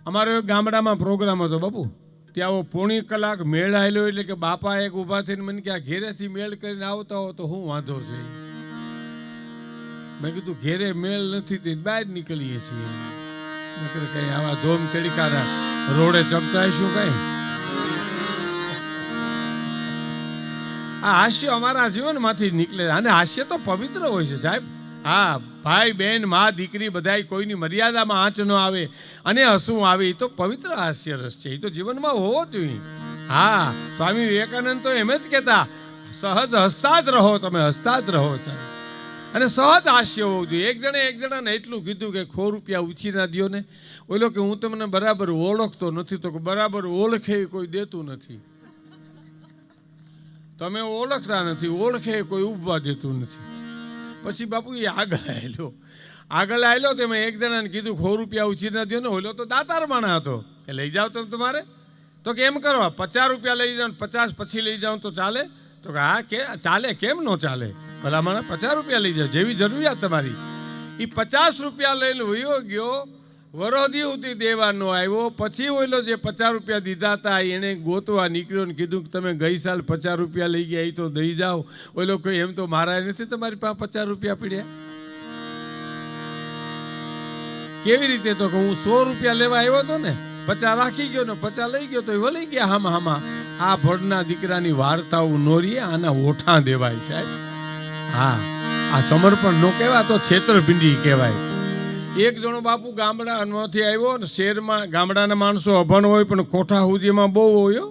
અમારો એક ગામડામાં પ્રોગ્રામ હતો બાપુ, ત્યાં પોણી કલાક મેળ આવેલો, એટલે કે બાપા એક ઊભા થઈને મને કે આ ઘેરેથી મેળ કરીને આવતા હો તો શું વાંધો છે? મેં કીધું ઘેરે મેળ નથી તે બહાર નીકળીએ છીએ, નકર કઈ આવા ધોમ તડીકાના રોડે ચડતા હશું કઈ? આ હાસ્ય અમારા જીવનમાંથી નીકળે, અને હાસ્ય તો પવિત્ર હોય છે સાહેબ. હા, ભાઈ બહેન મા દીકરી બધાય કોઈની મર્યાદામાં આંચ ન આવે અને હસવું આવે, એ તો પવિત્ર હાસ્ય રસ છે, એ તો જીવનમાં હોવો જોઈએ. હા, સ્વામી વિવેકાનંદ તો એમ જ કહેતા, સહજ હસતા જ રહો, તમે હસતા જ રહો સાહેબ, અને સહજ હાસ્ય હોવું જોઈએ. એક જણાને એટલું કીધું કે ₹100 ઉછી ના દો ને. ઓલો કે હું તમને બરાબર ઓળખતો નથી. તો બરાબર ઓળખે કોઈ દેતું નથી, તમે ઓળખતા નથી, ઓળખે કોઈ ઉભવા દેતું નથી. પછી બાપુ એ આગળ આવેલો તો મેં એક જણાને કીધું ₹100 ઉછી ના દો ને. ઓલો તો દાતાર માણા હતો કે લઈ જાઓ તમે તમારે, તો કે એમ કરો ₹50 લઈ જાઓ, 50 પછી લઈ જાઓ તો ચાલે? તો કે હા કે ચાલે, કેમ ન ચાલે? ભલા મને ₹50 લઈ જાઓ, જેવી જરૂરિયાત તમારી. એ ₹50 લઈને વયો ગયો, વરોધી સુધી દેવા ન આવ્યો. પછી ઓલો જે ₹50 દીધા હતા એને ગોતવા નીકળ્યો ને કીધું કે તમે ગઈ સાલ ₹50 લઈ ગયા, એ તો દઈ જાઓ. ઓલો કોઈ એમ તો મારા નથી તમારી પાસે ₹50 પડ્યા. કેવી રીતે? તો કે હું ₹100 લેવા આવ્યો હતો ને, 50 રાખી ગયો ને 50 લઈ ગયો તો એ લઈ ગયા હામાં. આ ભડના દીકરાની વાર્તાઓ નોરીએ, આના ઓઠા દેવાય સાહેબ. હા, આ સમર્પણ નો કહેવાય તો છેતરપિંડી કહેવાય. એક જણો બાપુ ગામડામાંથી આવ્યો ને, શહેરમાં ગામડાના માણસો અભણ હોય પણ કોઠા હુજીમાં બહુ હોય.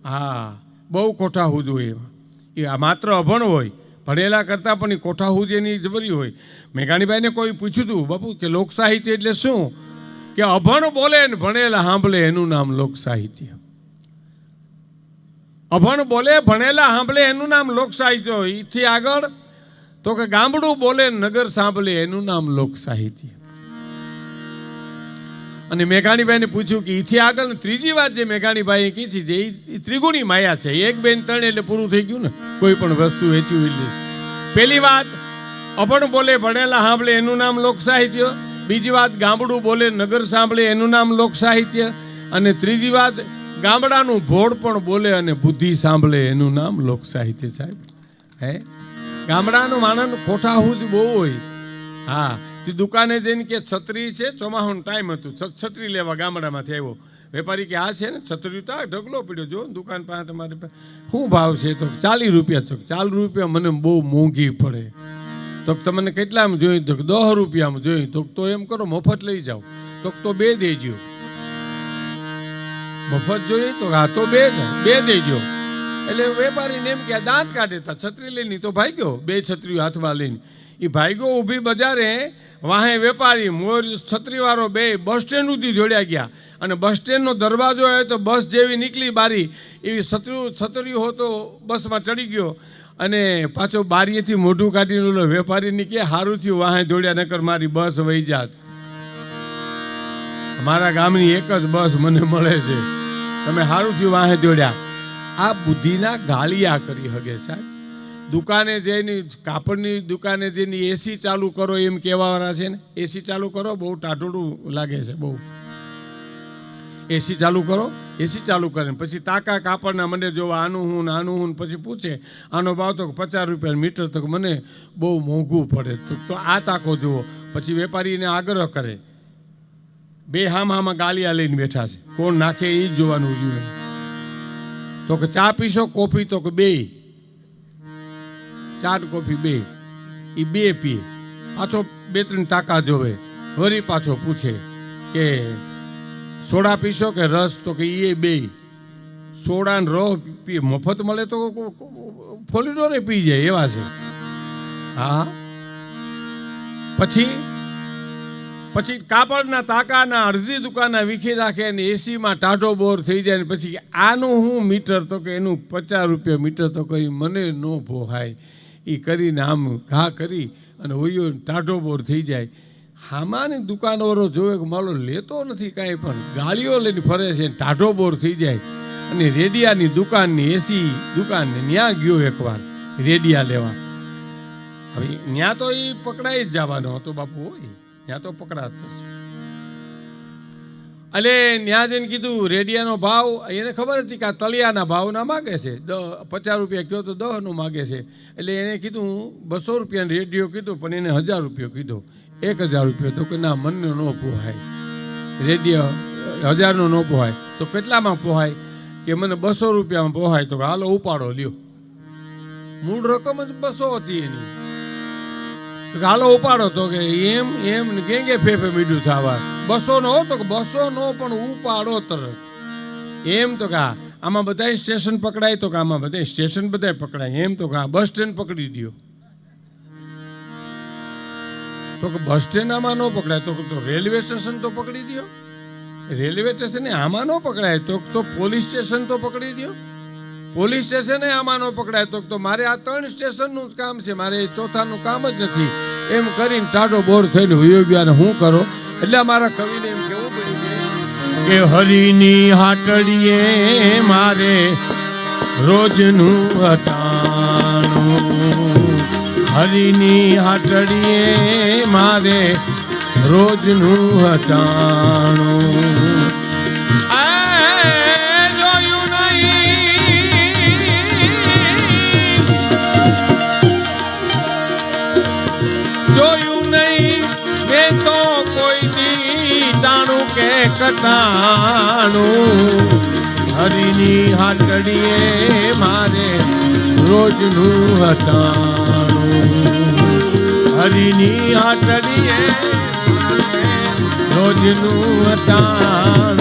હા, બહુ કોઠા હુજ હોય એમાં. એ માત્ર અભણ હોય, ભણેલા કરતાં પણ એ કોઠા હુજીની જબરી હોય. મેઘાણીભાઈને કોઈ પૂછ્યું હતું બાપુ કે લોક સાહિત્ય એટલે શું? કે અભણ બોલે ને ભણેલા સાંભળે એનું નામ લોક સાહિત્ય. અભણ બોલે ભણેલા સાંભળે એનું નામ લોક સાહિત્ય. એથી આગળ તો કે ગામડું બોલે નગર સાંભળે એનું નામ લોક સાહિત્ય. અને મેઘાણીભાઈને પૂછ્યું કે એથી આગળ ત્રીજી વાત જે મેઘાણીભાઈએ કીધી છે એ ત્રિગુણી માયા છે. 1, 2, 3 એટલે પૂરું થઈ ગયું ને, કોઈ પણ વસ્તુ વેચવી એટલે. પહેલી વાત અભણ બોલે ભણેલા સાંભળે એનું નામ લોક સાહિત્ય. બીજી વાત ગામડું બોલે નગર સાંભળે એનું નામ લોક સાહિત્ય. અને ત્રીજી વાત ગામડાનું ભોળ પણ બોલે અને બુદ્ધિ સાંભળે એનું નામ લોક સાહિત્ય સાહેબ. હે, ગામડાનું માણસ કોઠાહુજ બહુ હોય. હા, તે દુકાને જઈને કે છત્રી છે, ચોમાસાનો ટાઈમ હતું, છત્રી લેવા ગામડામાંથી આવ્યો. વેપારી કે આ છે ને છત્રી, તો ઢગલો પડ્યો, જો દુકાન પાસે તમારે શું ભાવ છે? તો ₹40. તો ₹40 મને બહુ મોંઘી પડે. તો તમને કેટલામાં જોઈ? તો ₹10 જોઈ. તો એમ કરો મફત લઈ જાઓ. તો 2 દેજો. મફત જોઈએ તો હા તો 2 દેજો. એટલે વેપારીને એમ કે દાંત કાઢે, તા છત્રી લઈને તો ભાગ્યો, 2 છત્રીઓ હાથમાં લઈને. એ ભાગ્યો ઊભી બજારે, વાહે વેપારી મોર છત્રીવાળો 2 બસ સ્ટેન્ડ સુધી જોડ્યા ગયા. અને બસ સ્ટેન્ડનો દરવાજો આવ્યો તો બસ જેવી નીકળી બારી એવી છત્રીઓ હતો, બસમાં ચડી ગયો. અને પાછો બારીએથી મોઢું કાઢીને વેપારીને કે સારું થયું વાહે દોડ્યા, નકર મારી બસ વહી જાત. મારા ગામની એક જ બસ મને મળે છે, તમે સારું થયું વાહે દોડ્યા. આ બુદ્ધિના ગાળિયા કરી હગે સાહેબ. દુકાને જઈને, કાપડની દુકાને જઈને એસી ચાલુ કરો એમ કહેવાવાળા છે ને. એસી ચાલુ કરો, બહુ ટાઢોડું લાગે છે બહુ. એસી ચાલુ કરો, એસી ચાલુ કરે પછી તાકા કાપડના મને જોવા, આનું હું પછી પૂછે આનો ભાવ તો ₹50 મીટર. તો મને બહુ મોંઘું પડે. તો આ તાકો જુઓ. પછી વેપારીને આગ્રહ કરે, 2 હામાં ગાલિયા લઈને બેઠા છે, કોણ નાખે એ જ જોવાનું રહ્યું. તો કે ચા પીશો કોફી? તો કે 2, 4 કોફી 2. એ 2 પીએ, પાછો 2-3 ટાંકા જોવે. વળી પાછો પૂછે કે સોડા પીશો કે રસ? તો કે એ 2. સોડા ને રસ પીએ, મફત મળે તો ફોલીડોરે પી જાય એવા છે. હા, પછી કાપડના તાકાના અડધી દુકાનના વીખી રાખે અને એસીમાં ટાઢો બોર થઈ જાય. ને પછી આનું હું મીટર? તો કે એનું ₹50 મીટર. તો કહી મને ન પોહાય. એ કરીને આમ ઘા કરી અને હોયો ટાઢો બોર થઈ જાય. હામાની દુકાનવાળો જોવે કે માલો લેતો નથી કાંઈ, પણ ગાળીઓ લઈને ફરે છે, ટાઢો બોર થઈ જાય. અને રેડિયાની દુકાનની એસી દુકાનને ત્યાં ગયો એકવાર રેડિયા લેવા. હવે ત્યાં તો એ પકડાઈ જ જવાનો હતો બાપુ, હોય ત્યાં તો પકડાતો છે. એટલે ત્યાં જઈને કીધું રેડિયાનો ભાવ, એને ખબર હતી કે આ તળિયાના ભાવના માગે છે, 50 રૂપિયા કહો તો 10નું માગે છે. એટલે એને કીધું 200 રૂપિયાનો રેડિયો કીધું, પણ એને 1000 રૂપિયો કીધો. 1000 રૂપિયો તો કે ના, મનનો ન પોહાય, રેડિયો 1000નો ન પોહાય. તો કેટલામાં પોહાય? કે મને 200 રૂપિયામાં પોહાય. તો હાલો ઉપાડો લ્યો. મૂળ રકમ જ 200 હતી એની. તો હાલો ઉપાડો. તો કે એમ ગેંગે ફેફે મીઠું થવા 200 નો. તો 200 નો પણ ઉપાડો તરત. એમ તો કે આમાં બધા સ્ટેશન પકડાય? તો કે આમાં બધા સ્ટેશન બધા પકડાય. એમ તો કે બસ સ્ટેન્ડ પકડી દો. તો કે બસ સ્ટેન્ડ આમાં ન પકડાય. તો રેલવે સ્ટેશન તો પકડી દો. રેલવે સ્ટેશન આમાં ન પકડાય. તો પોલીસ સ્ટેશન તો પકડી દો. પોલીસ સ્ટેશન આમાં ન પકડાય. તો મારે આ 3 સ્ટેશનનું જ કામ છે, મારે ચોથાનું કામ જ નથી. એમ કરીને ટાઢો બોર થઈને વયો ગયો. અને શું કરો? એટલે અમારા કવિને એમ કેવું પડ્યું કે હરિની હાટડીએ મારે રોજનું હટાણું, હરિની હાટડીએ મારે રોજનું હટાણું. કટાણું, હરિની હાટડીએ મારે રોજનું હટાણું, હરિની હાટડીએ રોજનું હટાણું.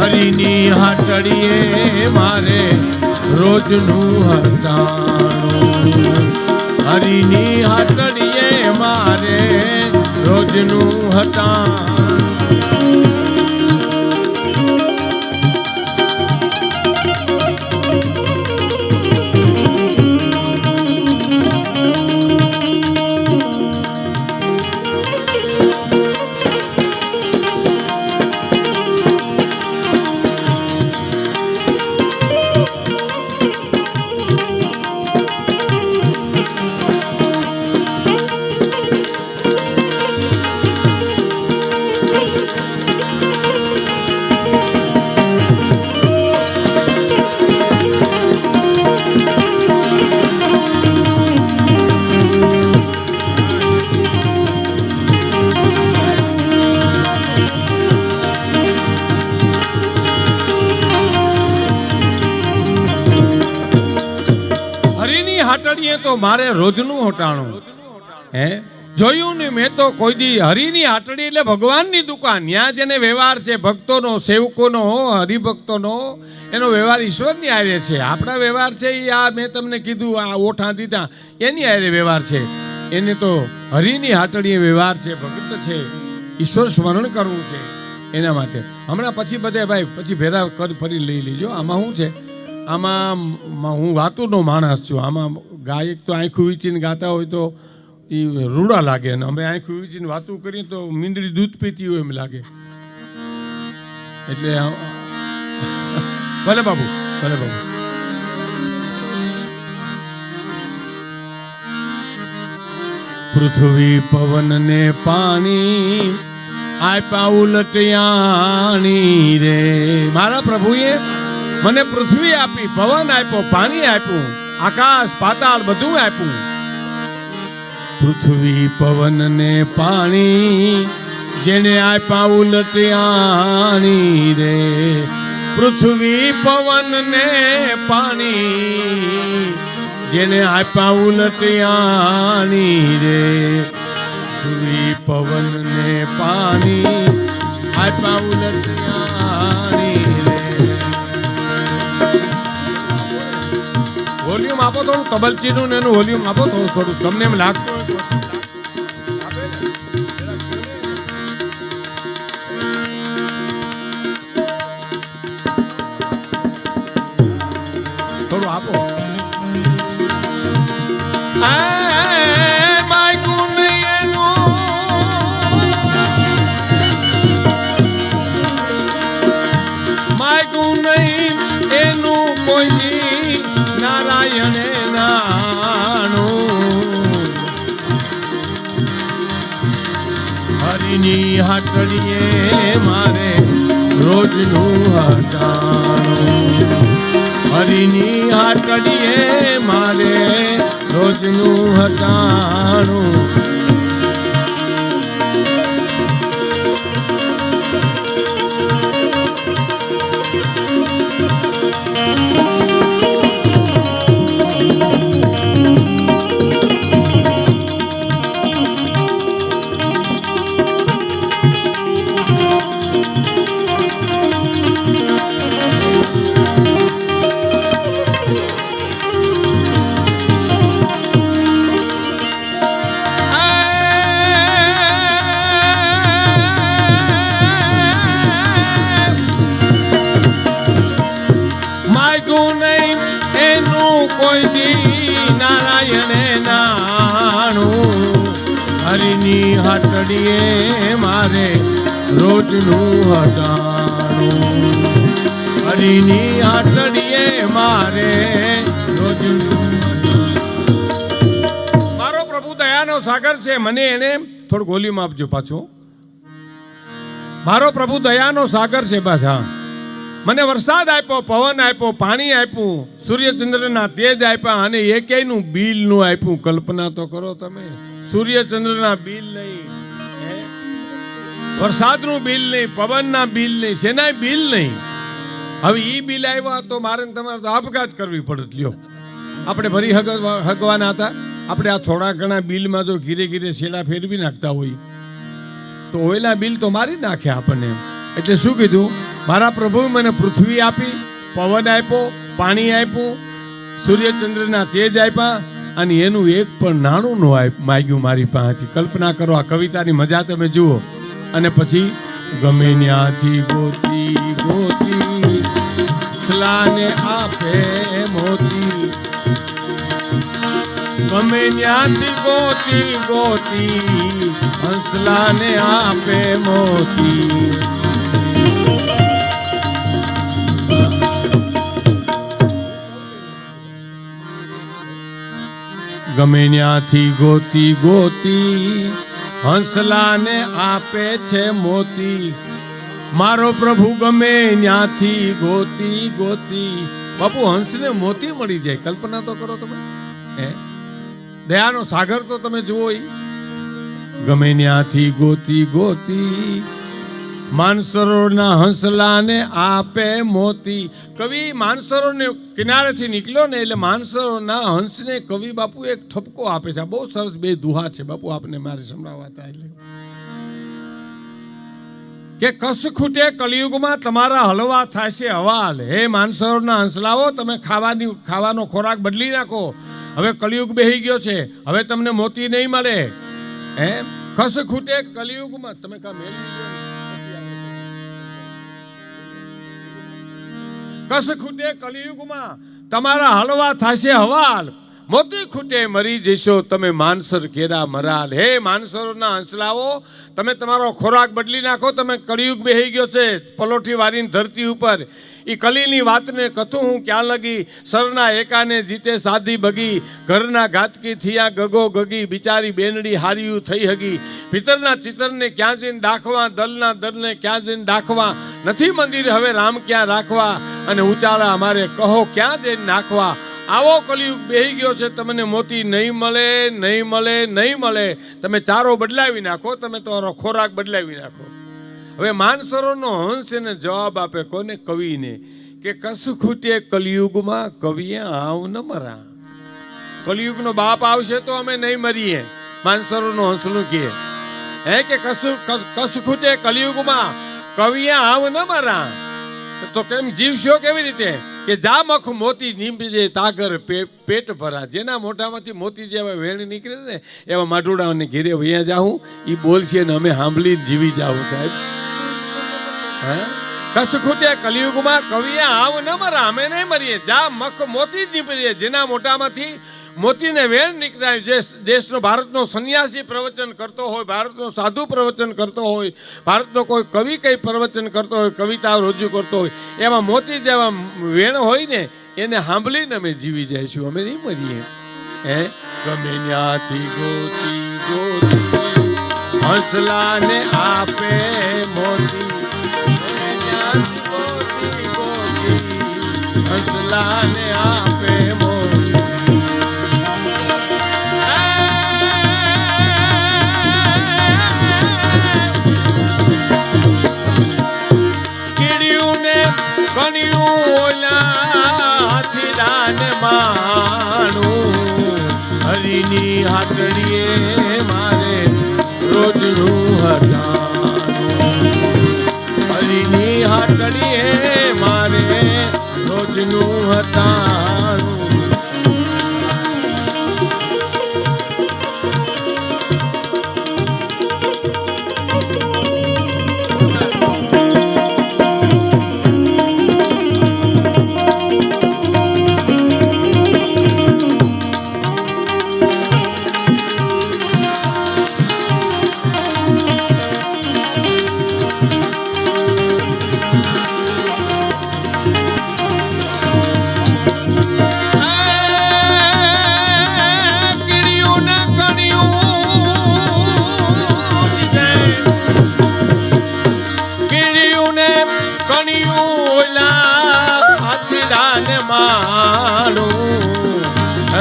હરિની હાટડીએ મારે રોજનું હટાણું, હરિની હાટડીએ મારે રોજનું હટાણું. હાટડીએ તો મારે રોજનું હટાણું. હે જોયું ને મેં તો કોઈ દી હરિની હાટડી એટલે ભગવાનની દુકાન. ત્યાં જેને વ્યવહાર છે ભક્તોનો, સેવકોનો, હરિભક્તોનો, એનો વ્યવહાર ઈશ્વરની હારે છે. આપણા વ્યવહાર છે એ આ મેં તમને કીધું, આ ઓઠા દીધા એની હારે વ્યવહાર છે. એને તો હરિની હાટડીએ વ્યવહાર છે, ભક્ત છે, ઈશ્વર સ્મરણ કરવું છે. એના માટે હમણાં પછી બધે ભાઈ પછી ભેરા ફરી લઈ લીજો. આમાં શું છે, આમાં હું વાતુનો માણસ છું. આમાં ગાયક તો આંખું વીંચીને ગાતા હોય તો એ રૂડા લાગે, અને અમે આંખું વીંચીને વાતું કરીએ તો મીંદડી દૂધ પીતી હોય એમ લાગે. એટલે ભલે બાબુ, ભલે બાબુ. પૃથ્વી પવન ને પાણી આપ્યા ઉલટિયાણી રે. મારા પ્રભુએ મને પૃથ્વી આપી, પવન આપ્યો, પાણી આપ્યું, આકાશ પાતાળ બધું આપ્યું. પૃથ્વી પવન ને પાણી જેને આપ્યા ઉલટિયાણી રે, પૃથ્વી પવન ને પાણી જેને આપ્યા ઉલટિયાણી રે, પૃથ્વી પવન ને પાણી આપ્યા ઉલટિયાણી રે. વોલ્યુમ આપો થોડું, તબલચીનું ને એનું વોલ્યુમ આપો થોડું તમને એમ લાગતું હોય થોડું આપો. નારાયણે નાણું હરિની હાટડીએ મારે રોજનું હટાણું, હરિની હાટડીએ મારે રોજનું હટાણું. નારાયણે નાણું હરિની હાટડીએ મારે રોજનું હટાણું, હરિની હાટડીએ મારે રોજનું. મારો પ્રભુ દયાનો સાગર છે, મને એને થોડું વોલ્યુમ આપજો પાછું. મારો પ્રભુ દયાનો સાગર છે પાછા. મને વરસાદ આપ્યો, પવન આપ્યો, પાણી આપ્યું, સૂર્યચંદ્રના તેજ આપ્યા અને એકેયનું બિલ નું આપ્યું. કલ્પના તો કરો તમે, સૂર્યચંદ્રના બિલ નહીં, વરસાદનું બિલ નહીં, પવનના બિલ નહીં, શેનાય બિલ નહીં. હવે ઈ બિલ આવ્યા તો મારે તમારે તો આપઘાત કરવી પડત. લ્યો, આપણે ભરી હગવાના હતા, આપણે આ થોડા ઘણા બિલમાં જો ઘીરે ઘીરે શેડા ફેરવી નાખતા હોય તો ઓયલા બિલ તો મારી નાખે આપણને. એટલે શું કીધું, મારા પ્રભુએ મને પૃથ્વી આપી, પવન આપ્યો, પાણી આપ્યું, સૂર્યચંદ્રના તેજ આપ્યા અને એનું એક પણ નાણું ન માગ્યું મારી પાસેથી. કલ્પના કરો, આ કવિતાની મજા તમે જુઓ. અને પછી ગમે ત્યાંથી ગોતી ગોતી હંસલાને આપે મોતી, ગમે ત્યાંથી ગોતી ગોતી હંસલાને આપે મોતી. ગમે ત્યાંથી ગોતી ગોતી હંસલાને આપે છે મોતી, મારો પ્રભુ ગમે ત્યાંથી ગોતી ગોતી. બાપુ, હંસને મોતી મળી જાય, કલ્પના તો કરો તમે. દયાનો સાગર તો તમે જુઓ. ગમે ત્યાંથી ગોતી ગોતી માનસરોવરના હંસલાને આપે મોતી. કવિ માનસરોવરને કિનારેથી નીકળ્યો ને એટલે માનસરોવરના હંસને કવિ બાપુ એક ઠપકો આપે છે. બહુ સરસ બે દુહા છે બાપુ, આપને મારે સંભળાવતા. એટલે કે કસ ખૂટે કલિયુગમાં તમારા હલવા થશે હવાલ. હે માનસરોવરના હંસલાઓ, તમે ખાવાનો ખોરાક બદલી નાખો. હવે કલિયુગ બેહી ગયો છે, હવે તમને મોતી નહીં મળે. કસ ખૂટે કલિયુગમાં તમે કા મેળવી લો. કસ ખૂટે કલિયુગમાં તમારા હલવા થશે હવાલ, મોતી ખૂટે મરી જશો તમે માનસર કેરા મરાલ. હે માનસરોના હંસલાઓ, તમે તમારો ખોરાક બદલી નાખો. તમે કલિયુગ બેહી ગયો છે પલોઠી વાળીની ધરતી ઉપર. એ કલીની વાતને કથું હું ક્યાં લગી, સરના એકાને જીતે સાધી બગી, ઘરના ઘાતકી થયા ગગો ગગી, બિચારી બેનડી હારિયું થઈ હગી. પિતરના ચિતરને ક્યાં જઈને દાખવા, દલના દલને ક્યાં જઈને દાખવા, નથી મંદિર હવે રામ ક્યાં રાખવા, અને ઉચાળા અમારે કહો ક્યાં જઈને નાખવા. આવો કલિયુગ બેહી ગયો છે, તમને મોતી નહીં મળે, નહીં મળે, નહીં મળે. તમે ચારો બદલાવી નાખો, તમે તમારો ખોરાક બદલાવી નાખો. હવે માનસરોનો હંસ એને જવાબ આપે કોને? કવિને, કે કસ ખૂટે કલિયુગમાં કવિએ આવ ન મરા. કલિયુગનો બાપ આવશે તો અમે નહીં મરીએ. માનસરોનો હંસનું કહે હે કે કસ ખૂટે કલિયુગમાં કવિએ આવ ન મરા. તો કેમ જીવશો કેવી રીતે? કે જા મખ મોતી નીમજે તાગર પેટ ભરા. જેના મોઢામાંથી મોતી જેવા વેણ નીકળે ને એવા માઢુડાઓને ઘેરે વૈયા જાઉં, એ બોલશે ને અમે સાંભળી જીવી જાઉં. સાહેબ કસ ખૂટે કલિયુગમાં કવિએ આવ ન મરા, અમે નહીં મરીએ. જા મખ મોતી નીપજે, જેના મોઢામાંથી મોતીને વેણ નીકળાય. જે દેશનો ભારતનો સંન્યાસી પ્રવચન કરતો હોય, ભારતનો સાધુ પ્રવચન કરતો હોય, ભારતનો કોઈ કવિ કંઈ પ્રવચન કરતો હોય, કવિતા રજૂ કરતો હોય, એમાં મોતી જેવા વેણ હોય ને એને સાંભળીને અમે જીવી જઈશું, અમે નહીં મરીએ. હે ગમે ત્યાંથી ગોતી ગોતી હંસલાને આપે મોતી, ગોતી ગોતી હંસલાને આપે મોતી. હરિની હાટડીએ મારે રોજનું હટાણું, હરિની હાટડીએ મારે રોજનું હટાણું.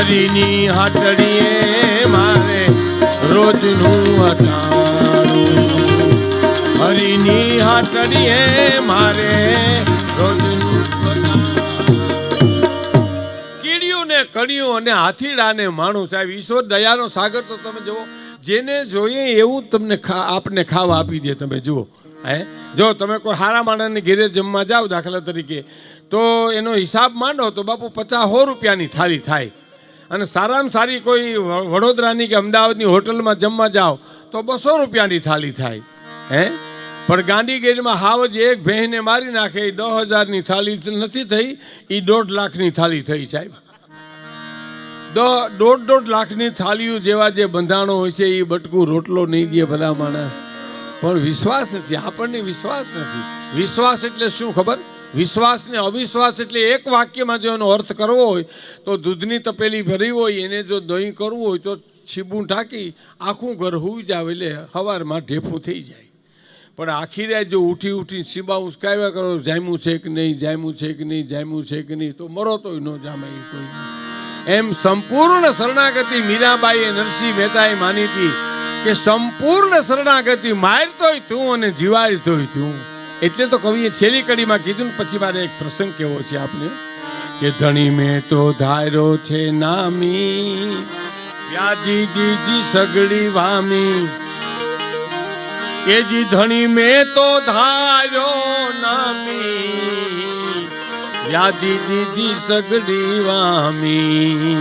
હરિની હાટડીએ મારે રોજનું હટાણું, હરિની હાટડીએ મારે રોજનું હટાણું. કીડિયું ને કણિયું અને હાથીડાને માણું. સાહેબ ઈશ્વર દયાનો સાગર તો તમે જુઓ, જેને જોઈએ એવું તમને આપને ખાવા આપી દે. તમે જુઓ હે, જો તમે કોઈ હારા માણસની ઘેરે જમવા જાઓ દાખલા તરીકે, તો એનો હિસાબ માંડો તો બાપુ 50-100 રૂપિયાની થાળી થાય. અને સારામાં સારી કોઈ વડોદરાની કે અમદાવાદની હોટલમાં જમવા જાઓ તો 200 રૂપિયાની થાળી થાય. હે પણ ગાંધીગીરીમાં હાવ જ એક ભેંને મારી નાખે, એ 10,000ની થાળી નથી થઈ, એ 1.5 લાખની થાળી થઈ. સાહેબ 1.5 લાખની થાળીઓ જેવા જે બંધાણો હોય છે એ બટકું રોટલો નહીં દે ભલા માણસ. પણ વિશ્વાસ નથી, આપણને વિશ્વાસ નથી. વિશ્વાસ એટલે શું ખબર? વિશ્વાસ ને અવિશ્વાસ એટલે એક વાક્યમાં જો એનો અર્થ કરવો હોય તો દૂધની તપેલી ભરી હોય એને જો દહીં કરવું હોય તો છીબું ઢાંકી આખું ઘર હુઈ જાવ એટલે સવારમાં ઢેફું થઈ જાય. પણ આખી રાત જો ઉઠી ઉઠી છીબા ઉસકાવ્યા કરો, જામ્યું છે કે નહીં, જામ્યું છે કે નહીં, જામ્યું છે કે નહીં, તો મરો તોય ન જામે કોઈ નહીં. એમ સંપૂર્ણ શરણાગતિ મીરાબાઈએ નરસિંહ મહેતાએ માની હતી કે સંપૂર્ણ શરણાગતિ મારતોય તું અને જીવાડતોય તું. એટલે તો કવિએ છેલ્લી કડીમાં કીધું ને પછી મારે એક પ્રસંગ કેવો છે આપને કે ધણી મેં તો ધાર્યો છે નામી, વ્યાધિ દીધી સગડી વામી. એ જી ધણી મેં તો ધાર્યો નામી, વ્યાધિ દીધી સગડી વામી.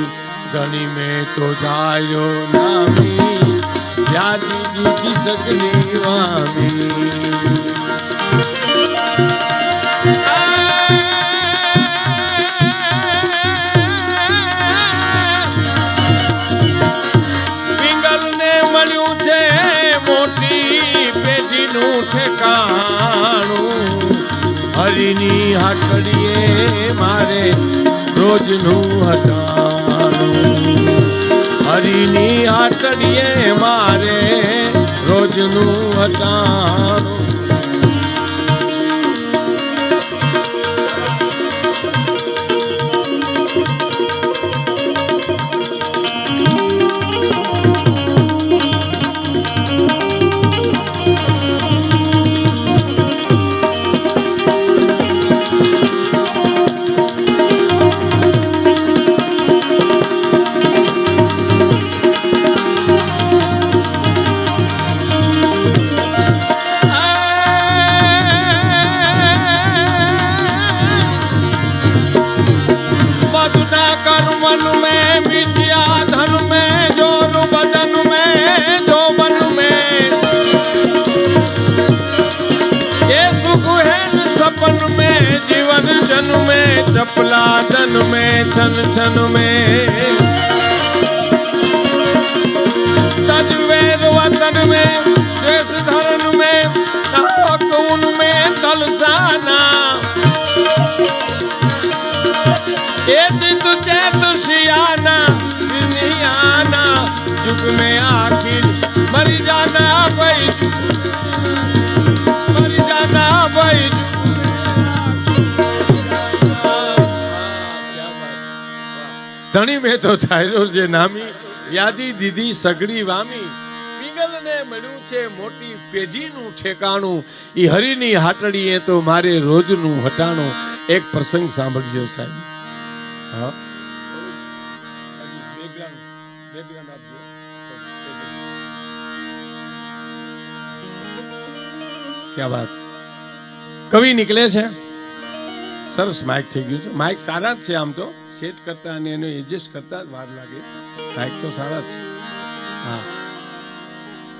ધણી મેં તો ધાર્યો નામી, વ્યાધિ દીધી સગડી વામી. પિંગલને મળ્યું છે મોટી પેઢીનું ઠેકાણું, હરિની હાટડીએ મારે રોજનું હટાણું, હરિની હાટડીએ મારે રોજનું હટાણું. दर्शन में तजवेर वतन में देश धर्म में कौन में तलसाना ये चित चेत सियाना दुनियाना जुग में आखिर मर जाना भाई ધણી મેં તો થાયરો જે નામી યાદી દીધી સગડી વામી પીગલ ને મળ્યું છે મોટી પેજીનું ઠેકાણું ઈ હરીની હાટડીએ તો મારે રોજનું હટાણું એક પ્રસંગ સાંભળ્યો સાહેબ હા ક્યા વાત કવિ નીકળે છે સરસ માઇક થઈ ગયું છે માઇક સારા જ છે આમ તો સેટ કરતા અને એનો એડજસ્ટ કરતા જ વાર લાગે માઇક તો સારા જ છે હા